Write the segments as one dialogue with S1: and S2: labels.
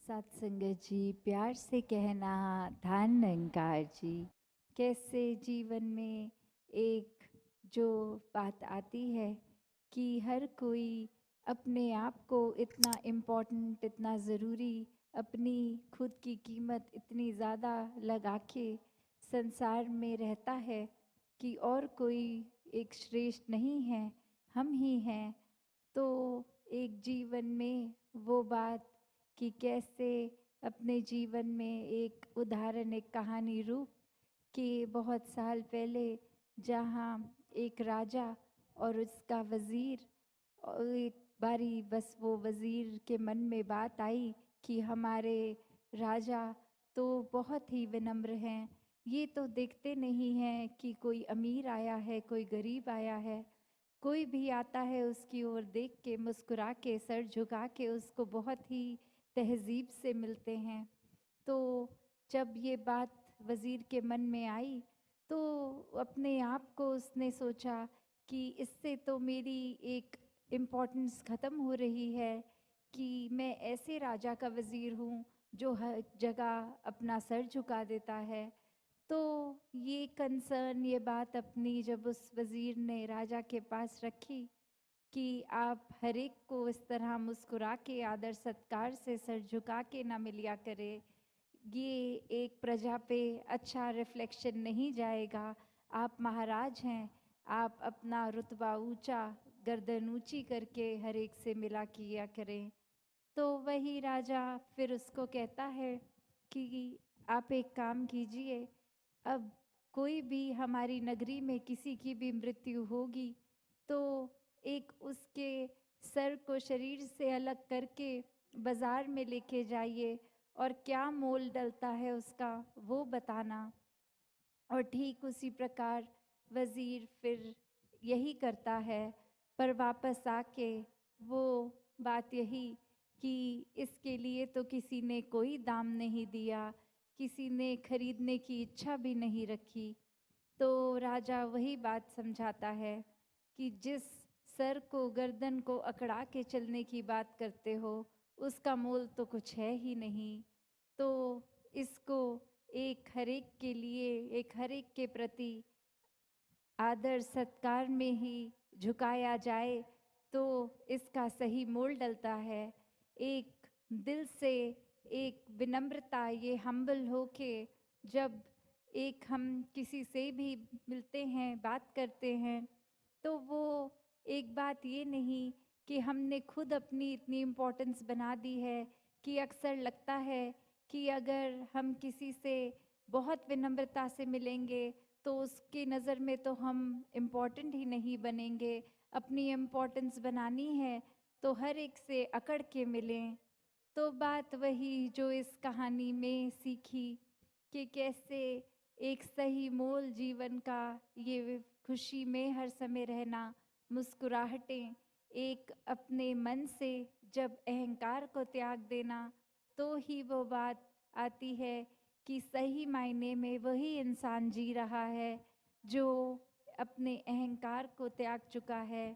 S1: सत्संगत जी, प्यार से कहना धन निरंकार जी। कैसे जीवन में एक जो बात आती है कि हर कोई अपने आप को इतना इम्पोर्टेंट, इतना ज़रूरी, अपनी खुद की कीमत इतनी ज़्यादा लगा के संसार में रहता है कि और कोई एक श्रेष्ठ नहीं है, हम ही हैं। तो एक जीवन में वो बात कि कैसे अपने जीवन में एक उदाहरण, एक कहानी रूप कि बहुत साल पहले जहाँ एक राजा और उसका वज़ीर, और एक बारी बस वो वज़ीर के मन में बात आई कि हमारे राजा तो बहुत ही विनम्र हैं, ये तो देखते नहीं हैं कि कोई अमीर आया है, कोई गरीब आया है, कोई भी आता है उसकी ओर देख के मुस्कुरा के सर झुका के उसको बहुत ही तहज़ीब से मिलते हैं। तो जब ये बात वज़ीर के मन में आई तो अपने आप को उसने सोचा कि इससे तो मेरी एक इम्पोर्टेंस ख़त्म हो रही है कि मैं ऐसे राजा का वज़ीर हूँ जो हर जगह अपना सर झुका देता है। तो ये कंसर्न, ये बात अपनी जब उस वज़ीर ने राजा के पास रखी कि आप हर एक को इस तरह मुस्कुरा के आदर सत्कार से सर झुका के ना मिलिया करे, ये एक प्रजा पे अच्छा रिफ्लेक्शन नहीं जाएगा। आप महाराज हैं, आप अपना रुतबा ऊंचा, गर्दन ऊंची करके हर एक से मिला किया करें। तो वही राजा फिर उसको कहता है कि आप एक काम कीजिए, अब कोई भी हमारी नगरी में किसी की भी मृत्यु होगी तो एक उसके सर को शरीर से अलग करके बाजार में लेके जाइए और क्या मोल डलता है उसका वो बताना। और ठीक उसी प्रकार वज़ीर फिर यही करता है, पर वापस आके वो बात यही कि इसके लिए तो किसी ने कोई दाम नहीं दिया, किसी ने खरीदने की इच्छा भी नहीं रखी। तो राजा वही बात समझाता है कि जिस सर को, गर्दन को अकड़ा के चलने की बात करते हो उसका मोल तो कुछ है ही नहीं। तो इसको एक हरेक के लिए, एक हरेक के प्रति आदर सत्कार में ही झुकाया जाए तो इसका सही मोल डलता है। एक दिल से एक विनम्रता, ये हम्बल होके जब एक हम किसी से भी मिलते हैं, बात करते हैं, तो वो एक बात ये नहीं कि हमने खुद अपनी इतनी इम्पोर्टेंस बना दी है कि अक्सर लगता है कि अगर हम किसी से बहुत विनम्रता से मिलेंगे तो उसकी नज़र में तो हम इम्पोर्टेंट ही नहीं बनेंगे। अपनी इम्पोर्टेंस बनानी है तो हर एक से अकड़ के मिलें। तो बात वही जो इस कहानी में सीखी कि कैसे एक सही मोल जीवन का, ये खुशी में हर समय रहना, मुस्कुराहटें, एक अपने मन से जब अहंकार को त्याग देना तो ही वो बात आती है कि सही मायने में वही इंसान जी रहा है जो अपने अहंकार को त्याग चुका है।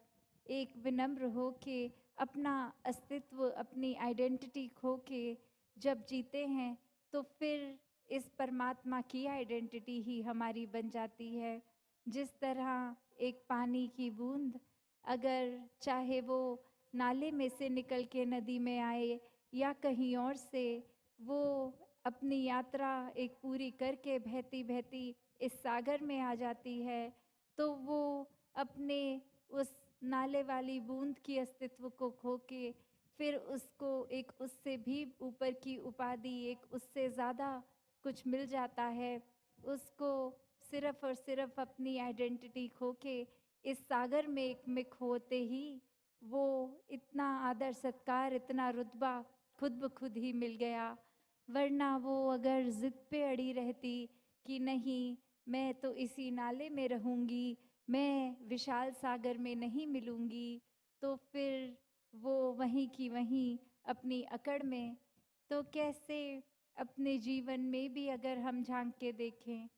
S1: एक विनम्र हो के अपना अस्तित्व, अपनी आइडेंटिटी खो के जब जीते हैं तो फिर इस परमात्मा की आइडेंटिटी ही हमारी बन जाती है। जिस तरह एक पानी की बूंद, अगर चाहे वो नाले में से निकल के नदी में आए या कहीं और से, वो अपनी यात्रा एक पूरी करके बहती बहती इस सागर में आ जाती है, तो वो अपने उस नाले वाली बूंद की अस्तित्व को खो के फिर उसको एक उससे भी ऊपर की उपाधि, एक उससे ज़्यादा कुछ मिल जाता है। उसको सिर्फ और सिर्फ अपनी आइडेंटिटी खो के इस सागर में एक में खोते ही वो इतना आदर सत्कार, इतना रुतबा खुद ब खुद ही मिल गया। वरना वो अगर ज़िद पे अड़ी रहती कि नहीं मैं तो इसी नाले में रहूँगी, मैं विशाल सागर में नहीं मिलूँगी, तो फिर वो वहीं की वहीं अपनी अकड़ में। तो कैसे अपने जीवन में भी अगर हम झांक के देखें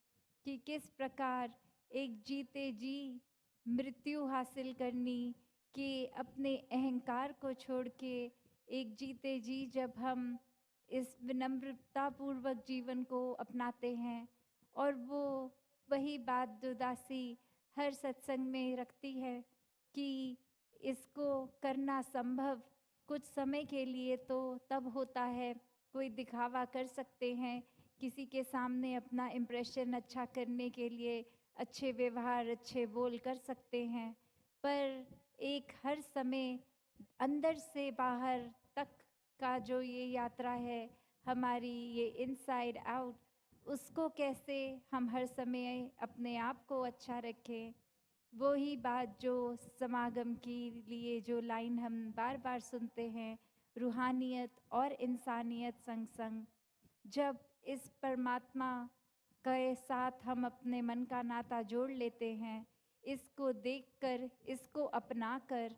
S1: कि किस प्रकार एक जीते जी मृत्यु हासिल करनी, कि अपने अहंकार को छोड़ के एक जीते जी जब हम इस विनम्रतापूर्वक जीवन को अपनाते हैं। और वो वही बात जो दासी हर सत्संग में रखती है कि इसको करना संभव कुछ समय के लिए तो तब होता है, कोई दिखावा कर सकते हैं, किसी के सामने अपना इम्प्रेशन अच्छा करने के लिए अच्छे व्यवहार अच्छे बोल कर सकते हैं, पर एक हर समय अंदर से बाहर तक का जो ये यात्रा है हमारी, ये इनसाइड आउट, उसको कैसे हम हर समय अपने आप को अच्छा रखें। वो ही बात जो समागम के लिए जो लाइन हम बार बार सुनते हैं, रूहानियत और इंसानियत संग संग। जब इस परमात्मा के साथ हम अपने मन का नाता जोड़ लेते हैं, इसको देखकर, इसको अपनाकर,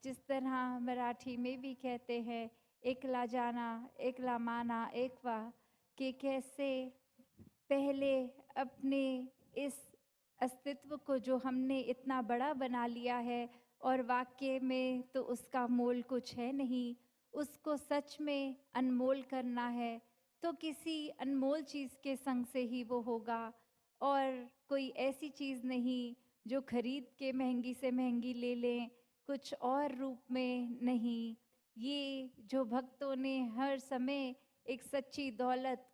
S1: जिस तरह मराठी में भी कहते हैं एकला जाना एकला माना एकवा, कि कैसे पहले अपने इस अस्तित्व को जो हमने इतना बड़ा बना लिया है और वाक्य में तो उसका मोल कुछ है नहीं, उसको सच में अनमोल करना है तो किसी अनमोल चीज़ के संग से ही वो होगा, और कोई ऐसी चीज़ नहीं जो खरीद के महंगी से महंगी ले लें, कुछ और रूप में नहीं। ये जो भक्तों ने हर समय एक सच्ची दौलत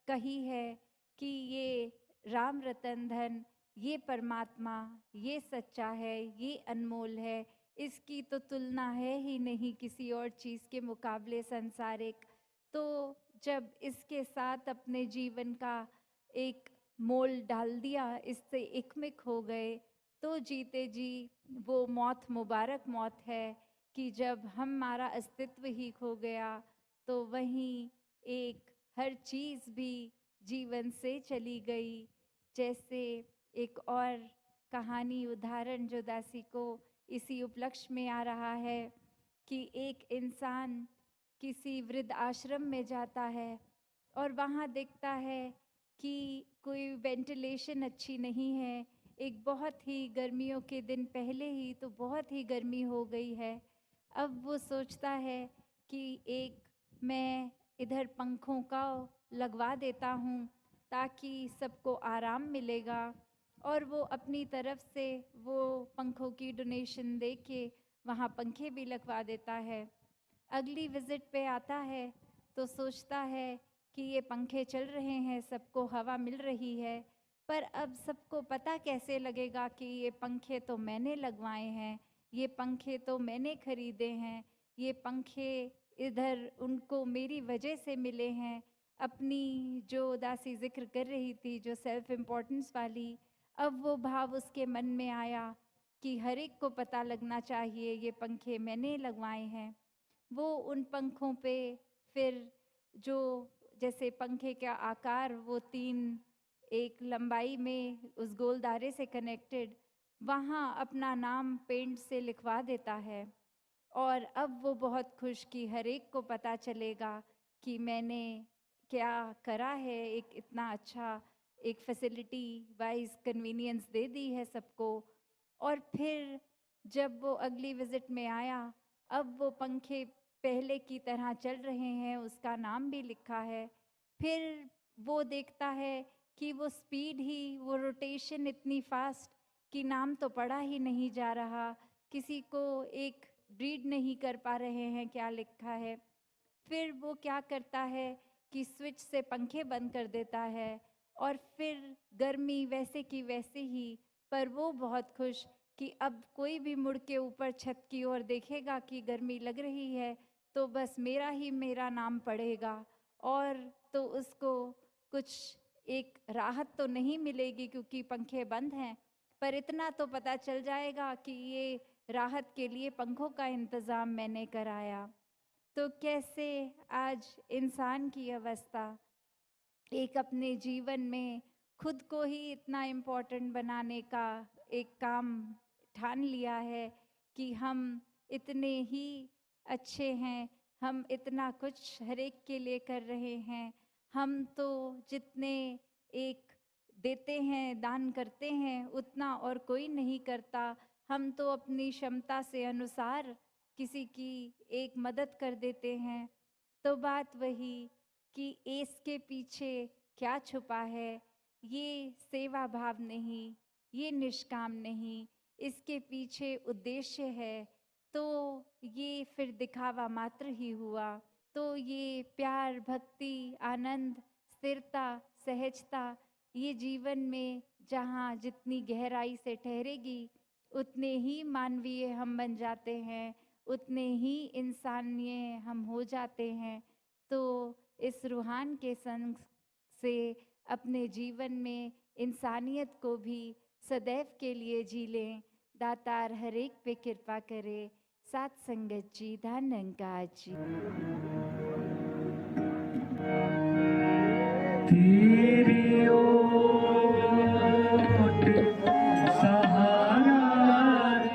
S1: कही है कि ये राम रतन धन, ये परमात्मा, ये सच्चा है, ये अनमोल है, इसकी तो तुलना है ही नहीं किसी और चीज़ के मुकाबले सांसारिक। तो जब इसके साथ अपने जीवन का एक मोल डाल दिया, इससे एकमिक हो गए, तो जीते जी वो मौत मुबारक मौत है कि जब हमारा अस्तित्व ही खो गया तो वहीं एक हर चीज़ भी जीवन से चली गई। जैसे एक और कहानी उदाहरण जो दासी को इसी उपलक्ष्य में आ रहा है कि एक इंसान किसी वृद्ध आश्रम में जाता है और वहाँ देखता है कि कोई वेंटिलेशन अच्छी नहीं है। एक बहुत ही गर्मियों के दिन पहले ही तो बहुत ही गर्मी हो गई है। अब वो सोचता है कि एक मैं इधर पंखों का लगवा देता हूँ ताकि सबको आराम मिलेगा, और वो अपनी तरफ से वो पंखों की डोनेशन दे के वहाँ पंखे भी लगवा देता है। अगली विज़िट पे आता है तो सोचता है कि ये पंखे चल रहे हैं, सबको हवा मिल रही है, पर अब सबको पता कैसे लगेगा कि ये पंखे तो मैंने लगवाए हैं, ये पंखे तो मैंने खरीदे हैं, ये पंखे इधर उनको मेरी वजह से मिले हैं। अपनी जो दासी जिक्र कर रही थी जो सेल्फ इम्पोर्टेंस वाली, अब वो भाव उसके मन में आया कि हर एक को पता लगना चाहिए ये पंखे मैंने लगवाए हैं। वो उन पंखों पे फिर जो जैसे पंखे का आकार वो 3 एक लंबाई में उस गोलदारे से कनेक्टेड, वहाँ अपना नाम पेंट से लिखवा देता है। और अब वो बहुत खुश कि हर एक को पता चलेगा कि मैंने क्या करा है, एक इतना अच्छा एक फैसिलिटी वाइज कन्वीनियंस दे दी है सबको। और फिर जब वो अगली विज़िट में आया, अब वो पंखे पहले की तरह चल रहे हैं, उसका नाम भी लिखा है। फिर वो देखता है कि वो स्पीड ही, वो रोटेशन इतनी फास्ट कि नाम तो पढ़ा ही नहीं जा रहा, किसी को एक रीड नहीं कर पा रहे हैं क्या लिखा है। फिर वो क्या करता है कि स्विच से पंखे बंद कर देता है और फिर गर्मी वैसे की वैसे ही, पर वो बहुत खुश कि अब कोई भी मुड़ के ऊपर छत की ओर देखेगा कि गर्मी लग रही है तो बस मेरा ही मेरा नाम पड़ेगा, और तो उसको कुछ एक राहत तो नहीं मिलेगी क्योंकि पंखे बंद हैं, पर इतना तो पता चल जाएगा कि ये राहत के लिए पंखों का इंतज़ाम मैंने कराया। तो कैसे आज इंसान की अवस्था एक अपने जीवन में खुद को ही इतना इम्पोर्टेंट बनाने का एक काम ठान लिया है कि हम इतने ही अच्छे हैं, हम इतना कुछ हर एक के लिए कर रहे हैं, हम तो जितने एक देते हैं दान करते हैं उतना और कोई नहीं करता, हम तो अपनी क्षमता से अनुसार किसी की एक मदद कर देते हैं। तो बात वही कि इसके पीछे क्या छुपा है। ये सेवा भाव नहीं, ये निष्काम नहीं, इसके पीछे उद्देश्य है, तो ये फिर दिखावा मात्र ही हुआ। तो ये प्यार, भक्ति, आनंद, स्थिरता, सहजता, ये जीवन में जहाँ जितनी गहराई से ठहरेगी, उतने ही मानवीय हम बन जाते हैं, उतने ही इंसानिय हम हो जाते हैं। तो इस रूहान के संग से अपने जीवन में इंसानियत को भी सदैव के लिए जी लें। दातार हर एक पे कृपा करे। सात संगत जी, धन निरंकार जी।
S2: तेरी ओट सहारा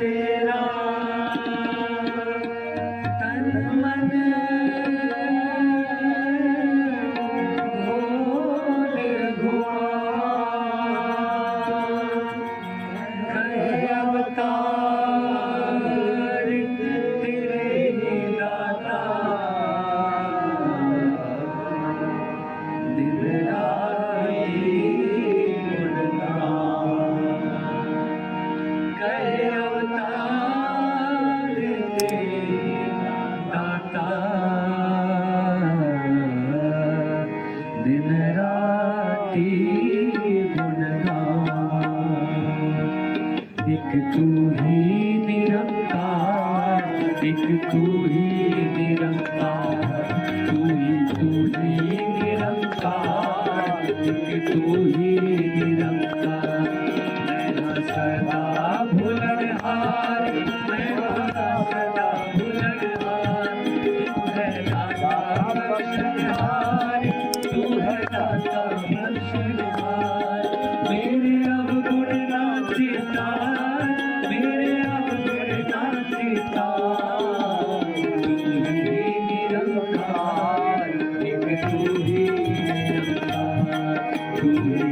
S2: तेरा, तन मन घोल घुमा, कहे अवतार तेरे ही दाता, दिन राती गुणगान, कहे अवतार तेरे दाता, दिन राती गुणगान। एक तू ही निरंकार, एक तू ही निरंकार, तू ही निरंकार, एक तू ही निरंकार। मैं सदा भुलनहार, मैं सदा भुलनहार, तू है दाता बख्शनहार, तू है दाता बख्शनहार। मेरे अवगुण नाचिता, मेरे अवगुण नाचिता, तू ही निरंकार, एक तू ही निरंकार, तू ही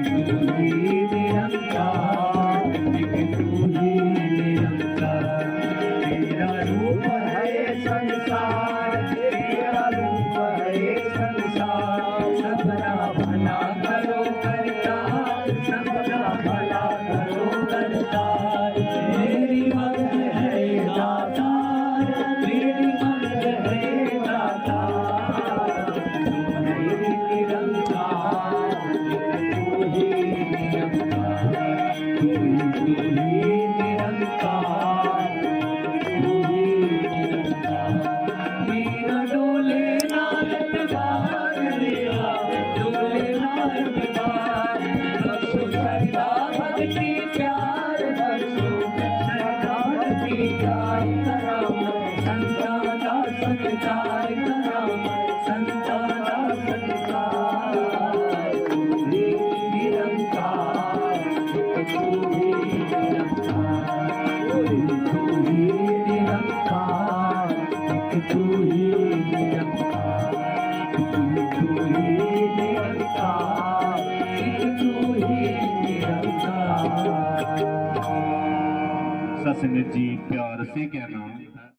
S2: निरंकार, एक तू ही निरंकार। तेरा रूप है संसार, तेरा रूप है संसार, सबका भला करो करतार, सबका भला करो करतार। मेरी मंग है दातार, मेरी मंग है दातार, तू है निरंकार, तू ही निरंकार, तू ही निरंकार, तू ही निरंकार। मेरा डोले नाथ बार मेरा, डोले नाथ बार, बख्शो सदा भक्ति प्यार, बख्शो सदा भक्ति प्यार। कराम संता का सत्कार, कराम संता का सत्कार, तू ही निरंकार, तू ही निरंकार, तू ही निरंकार, तू ही निरंकार, तू ही निरंकार, तू ही निरंकार।
S3: सत्संगत जी, प्यार से कहना